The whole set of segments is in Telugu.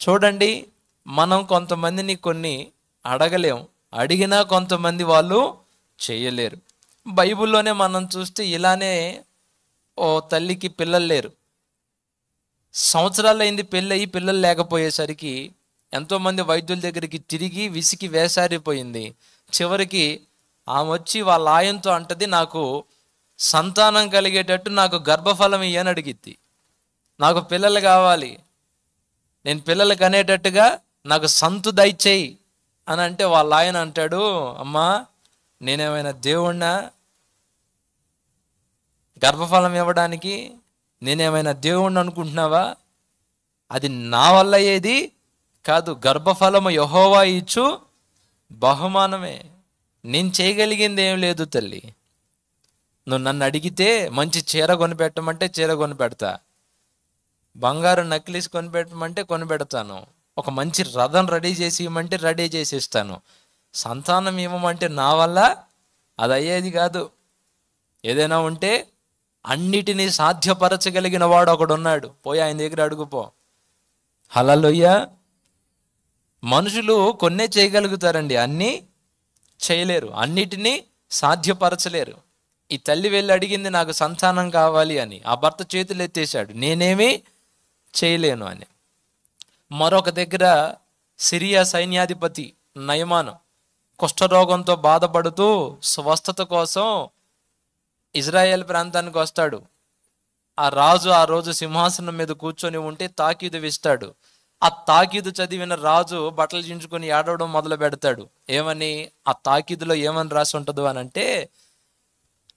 చూడండి, మనం కొంతమందిని కొన్ని అడగలేం, అడిగినా కొంతమంది వాళ్ళు చేయలేరు. బైబిల్లోనే మనం చూస్తే ఇలానే ఓ తల్లికి పిల్లలు లేరు, సంవత్సరాలు అయింది పెళ్ళయి పిల్లలు లేకపోయేసరికి ఎంతోమంది వైద్యుల దగ్గరికి తిరిగి విసికి వేసారిపోయింది. చివరికి ఆమె వచ్చి వాళ్ళ ఆయనతో అంటది, నాకు సంతానం కలిగేటట్టు నాకు గర్భఫలం ఇయ్యని అడిగిద్ది. నాకు పిల్లలు కావాలి, నేను పిల్లలు కనేటట్టుగా నాకు సంతు దయచేయి అని అంటే వాళ్ళ ఆయన అంటాడు, అమ్మా నేనేమైనా దేవుణ్ణా గర్భఫలం ఇవ్వడానికి? నేనేమైనా దేవుణ్ణి అనుకుంటున్నావా? అది నా వల్ల ఏది కాదు, గర్భఫలము యెహోవా ఇచ్చు బహుమానమే. నేను చేయగలిగింది ఏం లేదు తల్లి. నువ్వు నన్ను అడిగితే మంచి చీర కొనిపెట్టమంటే చీర కొనిపెడతా, బంగారు నక్లీస్ కొనిపెట్టమంటే కొనిపెడతాను, ఒక మంచి రథం రెడీ చేసి ఇవ్వమంటే రెడీ చేసి ఇస్తాను. సంతానం ఇవ్వమంటే నా వల్ల అది అయ్యేది కాదు. ఏదైనా ఉంటే అన్నిటినీ సాధ్యపరచగలిగిన వాడు ఒకడున్నాడు, పోయి ఆయన దగ్గర అడుగుపో. హల్లెలూయా. మనుషులు కొన్నే చేయగలుగుతారండి, అన్నీ చేయలేరు, అన్నిటినీ సాధ్యపరచలేరు. ఈ తల్లి వెళ్ళి అడిగింది నాకు సంతానం కావాలి అని, ఆ భర్త చేతులు ఎత్తేసాడు, నేనేమీ చేయలేను అని. మరొక దగ్గర సిరియా సైన్యాధిపతి నయమాను కుష్ఠరోగంతో బాధపడుతూ స్వస్థత కోసం ఇజ్రాయెల్ ప్రాంతానికి వస్తాడు. ఆ రాజు ఆ రోజు సింహాసనం మీద కూర్చొని ఉంటే తాకీదు విస్తాడు. ఆ తాకీదు చదివిన రాజు బట్టలు చించుకొని ఏడవడం మొదలు పెడతాడు. ఏమని? ఆ తాకీదులో ఏమని రాసి ఉంటుందో అని అంటే,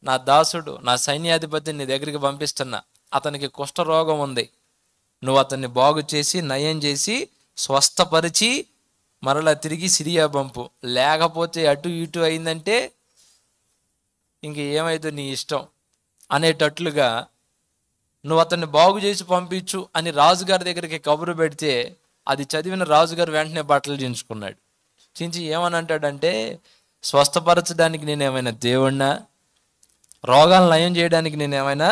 నా దాసుడు నా సైన్యాధిపతిని నీ దగ్గరికి పంపిస్తున్నా, అతనికి కుష్ఠరోగం ఉంది, నువ్వు అతన్ని బాగు చేసి నయం చేసి స్వస్థపరిచి మరలా తిరిగి సిరియా పంపు, లేకపోతే అటు ఇటు అయిందంటే ఇంక ఏమైతే నీ ఇష్టం అనేటట్లుగా నువ్వు అతన్ని బాగు చేసి పంపించు అని రాజుగారి దగ్గరికి కబురు పెడితే, అది చదివిన రాజుగారు వెంటనే బట్టలు చించుకున్నాడు. చించి ఏమని అంటాడంటే, స్వస్థపరచడానికి నేనేమైనా దేవుణ్ణా? రోగాలు నయం చేయడానికి నేనేమైనా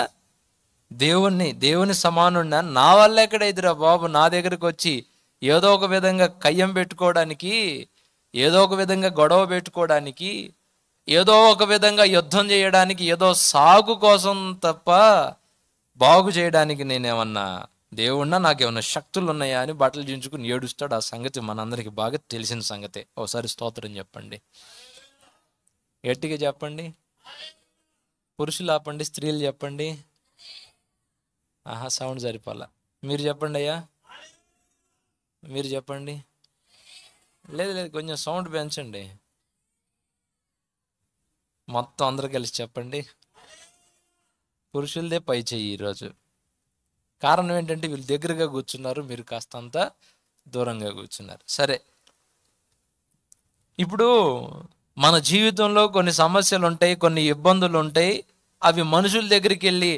దేవుని సమానున్నా? నా వల్ల ఎక్కడైతురా బాబు, నా దగ్గరకు వచ్చి ఏదో ఒక విధంగా కయ్యం పెట్టుకోవడానికి, ఏదో ఒక విధంగా గొడవ పెట్టుకోవడానికి, ఏదో ఒక విధంగా యుద్ధం చేయడానికి, ఏదో సాగు కోసం తప్ప బాగు చేయడానికి నేనేమన్నా దేవుణ్ణా? నాకేమన్నా శక్తులు ఉన్నాయా అని బట్టలు చించుకుని ఏడుస్తాడు. ఆ సంగతి మనందరికీ బాగా తెలిసిన సంగతే. ఒకసారి స్తోత్రం చెప్పండి, గట్టిగా చెప్పండి. పురుషులు ఆపండి, స్త్రీలు చెప్పండి. ఆహా, సౌండ్ సరిపోలా. మీరు చెప్పండి అయ్యా, మీరు చెప్పండి. లేదు లేదు, కొంచెం సౌండ్ పెంచండి. మొత్తం అందరూ కలిసి చెప్పండి. పురుషులదే పై చెయ్యి ఈరోజు. కారణం ఏంటంటే వీళ్ళు దగ్గరగా కూర్చున్నారు, మీరు కాస్తంత దూరంగా కూర్చున్నారు. సరే, ఇప్పుడు మన జీవితంలో కొన్ని సమస్యలు ఉంటాయి, కొన్ని ఇబ్బందులు ఉంటాయి. అవి మనుషుల దగ్గరికి వెళ్ళి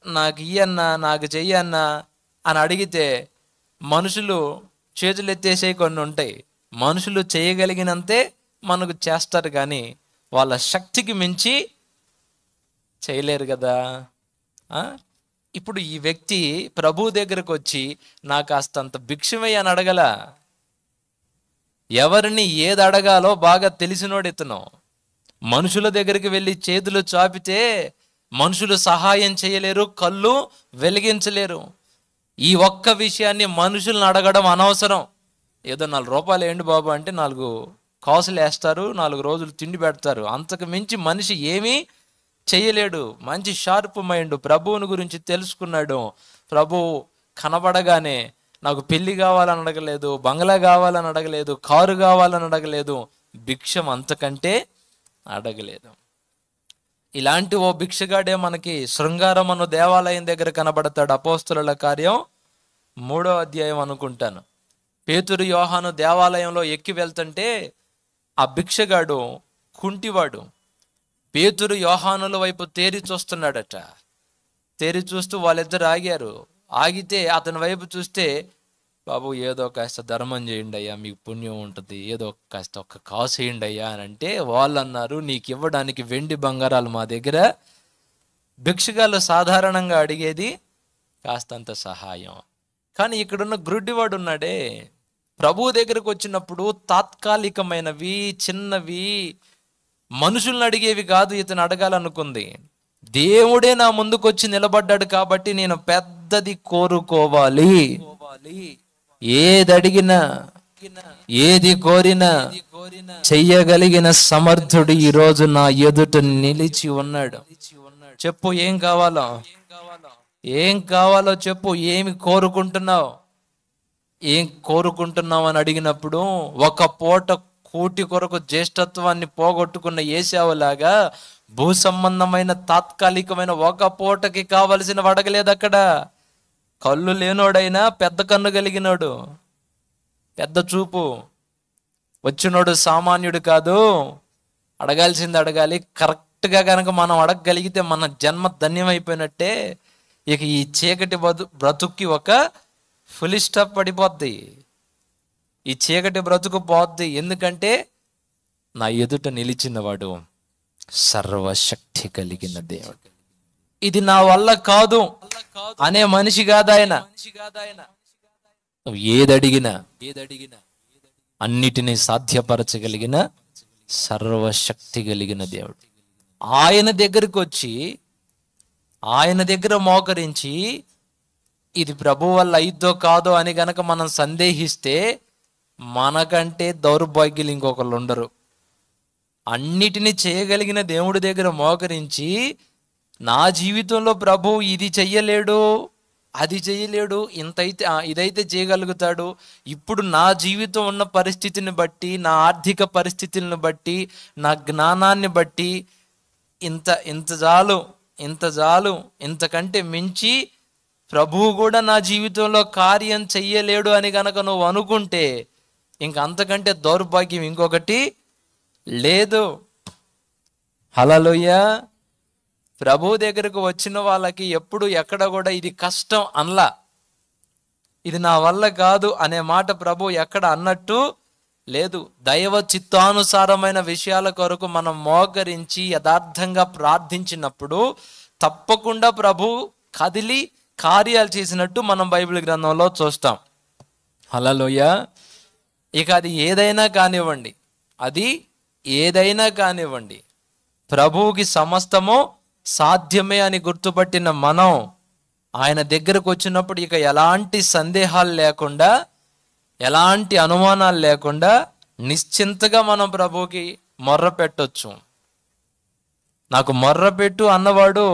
నాకు ఇయ్యన్నా, నాకు చెయ్యన్నా అని అడిగితే మనుషులు చేతులు ఎత్తేసే కొన్ని ఉంటాయి. మనుషులు చేయగలిగినంతే మనకు చేస్తారు, కానీ వాళ్ళ శక్తికి మించి చేయలేరు కదా. ఇప్పుడు ఈ వ్యక్తి ప్రభు దగ్గరకు వచ్చి నాకు కాస్తంత భిక్షమయ్య అని అడగల. ఎవరిని ఏది అడగాలో బాగా తెలిసినోడు ఇతను. మనుషుల దగ్గరికి వెళ్ళి చేతులు చాపితే మనుషులు సహాయం చేయలేరు, కళ్ళు వెలిగించలేరు. ఈ ఒక్క విషయాన్ని మనుషులను అడగడం అనవసరం. ఏదో 4 రూపాయలు ఏంటి బాబు అంటే 4 కాసులు వేస్తారు, 4 రోజులు తిండి పెడతారు. అంతకు మించి మనిషి ఏమీ చేయలేడు. మంచి షార్ప్ మైండ్, ప్రభువుని గురించి తెలుసుకున్నాడు. ప్రభు కనబడగానే నాకు పెళ్లి కావాలని అడగలేదు, బంగ్లా కావాలని అడగలేదు, కారు కావాలని అడగలేదు, భిక్షం అంతకంటే అడగలేదు. ఇలాంటి ఓ భిక్షగాడే మనకి శృంగారం అన్న దేవాలయం దగ్గర కనబడతాడు. అపోస్తలుల కార్యం 3వ అధ్యాయం అనుకుంటాను. పేతురు యోహాను దేవాలయంలో ఎక్కి వెళ్తుంటే ఆ భిక్షగాడు కుంటివాడు పేతురు యోహానుల వైపు తేరి చూస్తున్నాడట. తేరి చూస్తూ వాళ్ళిద్దరు ఆగారు. ఆగితే అతని వైపు చూస్తే, బాబు ఏదో కాస్త ధర్మం చేయండి అయ్యా, మీకు పుణ్యం ఉంటుంది, ఏదో కాస్త ఒక్క కాసు వేయండి అయ్యా అని అంటే, వాళ్ళు అన్నారు నీకు ఇవ్వడానికి వెండి బంగారాలు మా దగ్గర. భిక్షగాళ్ళు సాధారణంగా అడిగేది కాస్తంత సహాయం. కానీ ఇక్కడున్న గ్రుడ్డివాడు ఉన్నాడే, ప్రభువు దగ్గరకు వచ్చినప్పుడు తాత్కాలికమైనవి, చిన్నవి, మనుషుల్ని అడిగేవి కాదు ఇతను అడగాలనుకుంది. దేవుడే నా ముందుకు వచ్చి నిలబడ్డాడు కాబట్టి నేను పెద్దది కోరుకోవాలి. ఏది అడిగినా, ఏది కోరినా చెయ్యగలిగిన సమర్థుడు ఈ రోజు నా ఎదుట నిలిచి ఉన్నాడు. చెప్పు, ఏం కావాలో, ఏం కావాలో చెప్పు. ఏమి కోరుకుంటున్నావు, ఏం కోరుకుంటున్నావు అని అడిగినప్పుడు, ఒక పూట కూటి కొరకు జ్యేష్ఠత్వాన్ని పోగొట్టుకున్న ఏశావులాగా భూ సంబంధమైన తాత్కాలికమైన ఒక పూటకి కావలసిన అడగలేదు. అక్కడ కళ్ళు లేనోడైనా పెద్ద కన్ను కలిగినోడు, పెద్ద చూపు వచ్చినోడు సామాన్యుడు కాదు. అడగాల్సింది అడగాలి. కరెక్ట్గా కనుక మనం అడగగలిగితే మన జన్మ ధన్యమైపోయినట్టే. ఇక ఈ చీకటి బ్రతుక్కి ఒక ఫుల్ స్టాప్ పడిపోద్ది. ఈ చీకటి బ్రతుకు పోద్ది. ఎందుకంటే నా ఎదుట నిలిచినవాడు సర్వశక్తి కలిగిన దేవుడు. ఇది నా వల్ల కాదు అనే మనిషి కాదు ఆయన. నువ్వు ఏదడిగినా అన్నిటినీ సాధ్యపరచగలిగిన సర్వశక్తి కలిగిన దేవుడు. ఆయన దగ్గరికి వచ్చి, ఆయన దగ్గర మోకరించి, ఇది ప్రభు వల్ల అయిద్దో కాదో అని గనక మనం సందేహిస్తే మనకంటే దౌర్భాగ్యులు ఇంకొకళ్ళు ఉండరు. అన్నిటినీ చేయగలిగిన దేవుడి దగ్గర మోకరించి, నా జీవితంలో ప్రభు ఇది చెయ్యలేడు, అది చేయలేడు, ఇదైతే చేయగలుగుతాడు, ఇప్పుడు నా జీవితం ఉన్న పరిస్థితిని బట్టి, నా ఆర్థిక పరిస్థితులను బట్టి, నా జ్ఞానాన్ని బట్టి ఇంత చాలు, ఇంతకంటే మించి ప్రభువు కూడా నా జీవితంలో కార్యం చెయ్యలేడు అని గనక నువ్వు అనుకుంటే ఇంక అంతకంటే దౌర్భాగ్యం ఇంకొకటి లేదు. హల్లెలూయా. ప్రభు దగ్గరకు వచ్చిన వాళ్ళకి ఎప్పుడు ఎక్కడ కూడా ఇది కష్టం అనలా, ఇది నా వల్ల కాదు అనే మాట ప్రభు ఎక్కడ అన్నట్టు లేదు. దైవ చిత్తానుసారమైన విషయాల కొరకు మనం మోకరించి యథార్థంగా ప్రార్థించినప్పుడు తప్పకుండా ప్రభు కదిలి కార్యాలు చేసినట్టు మనం బైబిల్ గ్రంథంలో చూస్తాం. హల్లెలూయా. ఇక అది ఏదైనా కానివ్వండి, ప్రభువుకి సమస్తము సాధ్యమే అని గుర్తుపట్టిన మనం ఆయన దగ్గరకు వచ్చినప్పుడు ఇక ఎలాంటి సందేహాలు లేకుండా, ఎలాంటి అనుమానాలు లేకుండా నిశ్చింతగా మనం ప్రభువుకి మొర్ర పెట్టొచ్చు. నాకు మొర్ర పెట్టు అన్నవాడు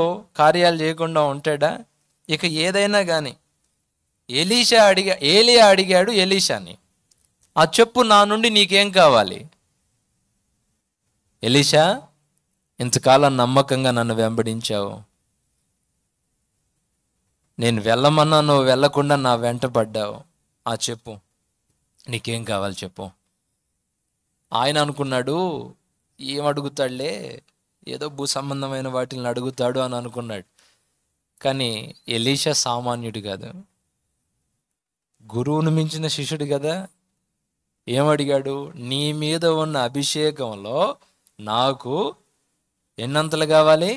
కార్యాలు చేయకుండా ఉంటాడా? ఇక ఏదైనా కానీ ఏలియా అడిగాడు ఎలీషాని, ఆ చెప్పు, నా నుండి నీకేం కావాలి? ఎలీషా, ఇంతకాలం నమ్మకంగా నన్ను వెంబడించావు, నేను వెళ్ళమన్నా నువ్వు వెళ్ళకుండా నా వెంట పడ్డావు, ఆ చెప్పు, నీకేం కావాలి చెప్పు. ఆయన అనుకున్నాడు, ఏం అడుగుతాడులే, ఏదో భూ సంబంధమైన వాటిని అడుగుతాడు అని అనుకున్నాడు. కానీ ఎలీషా సామాన్యుడు కాదు, గురువును మించిన శిష్యుడు కదా. ఏమడిగాడు? నీ మీద ఉన్న అభిషేకంలో నాకు ఎన్నంతలు కావాలి?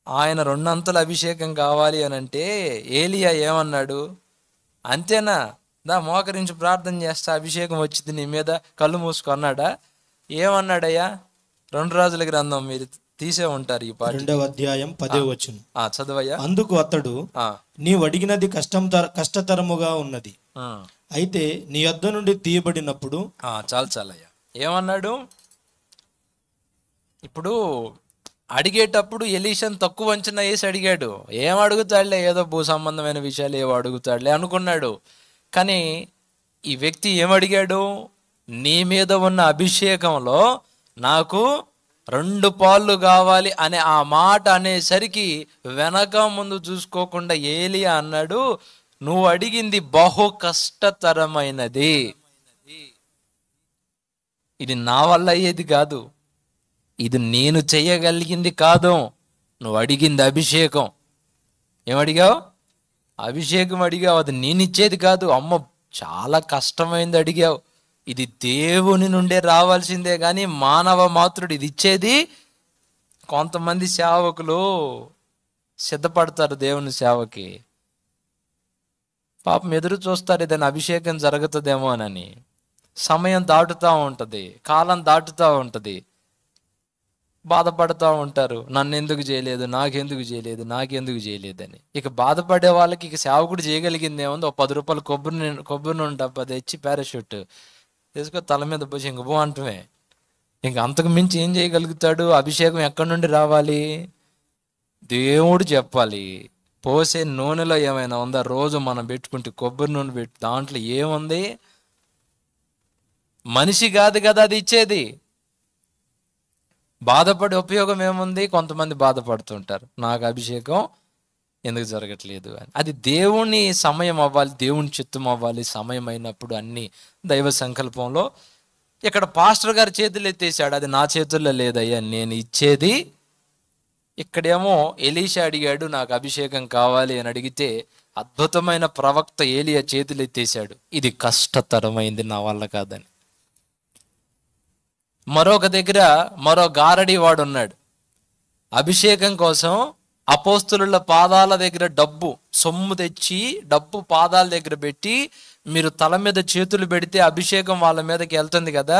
ఆయన 2 అంతల అభిషేకం కావాలి అని అంటే ఏలియా ఏమన్నాడు? అంతేనా, దా మోకరించి ప్రార్థన చేస్తా, అభిషేకం వచ్చింది నీ మీద, కళ్ళు మూసుకున్నాడా? ఏమన్నాడయ్యా? 2 రాజుల గ్రంథం మీరు తీసే ఉంటారు, ఈ పాట 2వ అధ్యాయం 10వ వచనం. చదవయ్యా. అందుకు అతడు, నీవు అడిగినది కష్టతరముగా ఉన్నది, అయితే నీ యొద్ద నుండి తీయబడినప్పుడు. చాలయ్యా. ఏమన్నాడు? ఇప్పుడు అడిగేటప్పుడు ఎలీషాను తక్కువ అంచనా వేసి అడిగాడు. ఏం అడుగుతాడులే, ఏదో భూ సంబంధమైన విషయాలు ఏవో అడుగుతాడులే అనుకున్నాడు. కానీ ఈ వ్యక్తి ఏమడిగాడు? నీ మీద ఉన్న అభిషేకంలో నాకు 2 పాళ్ళు కావాలి అనే ఆ మాట అనేసరికి వెనక ముందు చూసుకోకుండా ఏలియా అన్నాడు, నువ్వు అడిగింది బహు కష్టతరమైనది, ఇది నా వల్ల అయ్యేది కాదు, ఇది నేను చెయ్యగలిగింది కాదు. నువ్వు అడిగింది అభిషేకం. ఏమడిగావు? అభిషేకం అడిగావు, అది నేను ఇచ్చేది కాదు. అమ్మ, చాలా కష్టమైంది అడిగావు. ఇది దేవుని నుండే రావాల్సిందే కానీ మానవ మాతృడు ఇది ఇచ్చేది. కొంతమంది సేవకులు సిద్ధపడతారు దేవుని సేవకి, పాపం ఎదురు చూస్తారు ఏదైనా అభిషేకం జరుగుతుందేమో అని. సమయం దాటుతూ ఉంటుంది, కాలం దాటుతూ ఉంటుంది, బాధపడుతూ ఉంటారు. నన్ను ఎందుకు చేయలేదు, నాకెందుకు చేయలేదని. ఇక బాధపడే వాళ్ళకి ఇక సేవకుడు చేయగలిగింది ఏముంది? ఒక 10 రూపాయలు కొబ్బరి నూనె డబ్బా తెచ్చి పారాషూట్ తీసుకొని తల మీద పోసి ఇంక పో అంటమే. ఇంక అంతకు మించి ఏం చేయగలుగుతాడు? అభిషేకం ఎక్కడి నుండి రావాలి? దేవుడు చెప్పాలి. పోసే నూనెలో ఏమైనా ఉందా? రోజు మనం పెట్టుకుంటే కొబ్బరి నూనె పెట్టి దాంట్లో ఏముంది? మనిషి కాదు కదా అది ఇచ్చేది. బాధపడే ఉపయోగం ఏముంది? కొంతమంది బాధపడుతుంటారు, నాకు అభిషేకం ఎందుకు జరగట్లేదు అని. అది దేవుని సమయం అవ్వాలి, దేవుని చిత్తం అవ్వాలి. సమయం అయినప్పుడు అన్ని దైవ సంకల్పంలో. ఇక్కడ పాస్టర్ గారి చేతులు ఎత్తేసాడు, అది నా చేతుల్లో లేదయ్యా, నేను ఇచ్చేది. ఇక్కడేమో ఎలీషా అడిగాడు, నాకు అభిషేకం కావాలి అని అడిగితే అద్భుతమైన ప్రవక్త ఏలియా చేతులు ఎత్తేసాడు, ఇది కష్టతరమైంది, నా వల్ల కాదని. మరొక దగ్గర మరో గారడి వాడు ఉన్నాడు. అభిషేకం కోసం అపోస్తుల పాదాల దగ్గర సొమ్ము తెచ్చి డబ్బు పాదాల దగ్గర పెట్టి, మీరు తల మీద చేతులు పెడితే అభిషేకం వాళ్ళ మీదకి వెళ్తుంది కదా,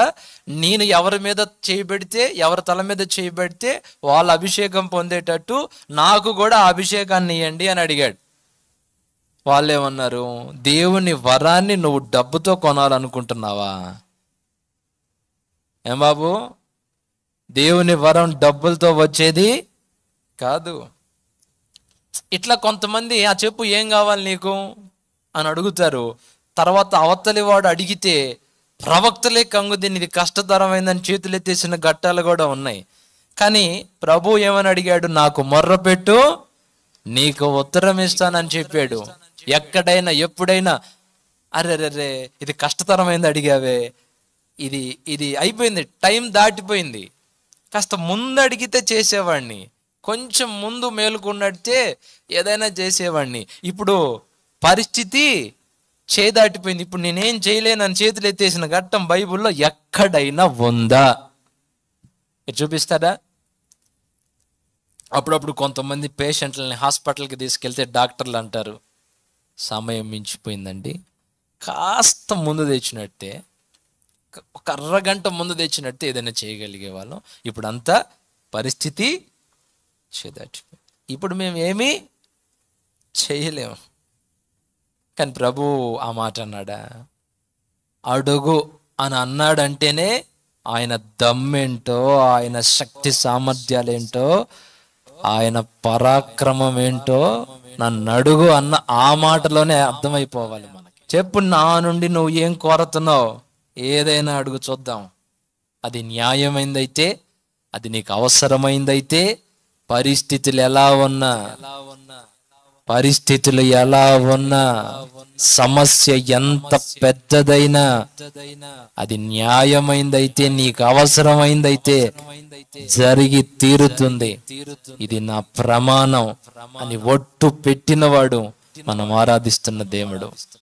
నేను ఎవరి మీద చేయి పెడితే, ఎవరి తల మీద చేయి పెడితే వాళ్ళ అభిషేకం పొందేటట్టు నాకు కూడా అభిషేకాన్ని ఇవ్వండి అని అడిగాడు. వాళ్ళు ఏమన్నారు? దేవుని వరాన్ని నువ్వు డబ్బుతో కొనాలనుకుంటున్నావా? ఏం బాబు, దేవుని వరం డబ్బులతో వచ్చేది కాదు. ఇట్లా కొంతమంది ఆ చెప్పు ఏం కావాలి నీకు అని అడుగుతారు. తర్వాత అవతలి వాడు అడిగితే ప్రవక్తలే కంగుదిని, ఇది కష్టతరమైందని చేతులెత్తేసిన ఘట్టాలు కూడా ఉన్నాయి. కానీ ప్రభు ఏమని అడిగాడు? నాకు మొర్ర పెట్టు, నీకు ఉత్తరం ఇస్తానని చెప్పాడు. ఎక్కడైనా ఎప్పుడైనా అరే ఇది కష్టతరమైంది అడిగావే, ఇది అయిపోయింది, టైం దాటిపోయింది, కాస్త ముందు అడిగితే చేసేవాడిని, కొంచెం ముందు మేలుకున్నట్టే ఏదైనా చేసేవాడిని. ఇప్పుడు పరిస్థితి చేదాటిపోయింది, ఇప్పుడు నేనేం చేయలేనని చేతులు ఎత్తేసిన ఘట్టం బైబిల్లో ఎక్కడైనా ఉందా? చూపిస్తారా? అప్పుడప్పుడు కొంతమంది పేషెంట్లని హాస్పిటల్కి తీసుకెళ్తే డాక్టర్లు అంటారు, సమయం మించిపోయిందండి, కాస్త ముందు తెచ్చినట్టే, ఒక అరగంట ముందు తెచ్చినట్టు ఏదైనా చేయగలిగే వాళ్ళం. ఇప్పుడు అంతా పరిస్థితి చేదాటిపోయింది, ఇప్పుడు మేము ఏమీ చేయలేము. కానీ ప్రభు ఆ మాట అన్నాడా? అడుగు అని అన్నాడంటేనే ఆయన దమ్మేంటో, ఆయన శక్తి సామర్థ్యాలేంటో, ఆయన పరాక్రమం ఏంటో నన్ను అడుగు అన్న ఆ మాటలోనే అర్థమైపోవాలి మనకి. చెప్పు, నా నుండి నువ్వు ఏం కోరుతున్నావు? ఏదైనా అడుగు చూద్దాం. అది న్యాయమైందైతే, అది నీకు అవసరమైందైతే, పరిస్థితులు ఎలా ఉన్నా, సమస్య ఎంత పెద్దదైనా, అది న్యాయమైందైతే, నీకు అవసరమైందైతే జరిగి తీరుతుంది. ఇది నా ప్రమాణం అని ఒట్టు పెట్టినవాడు మనం ఆరాధిస్తున్న దేవుడు.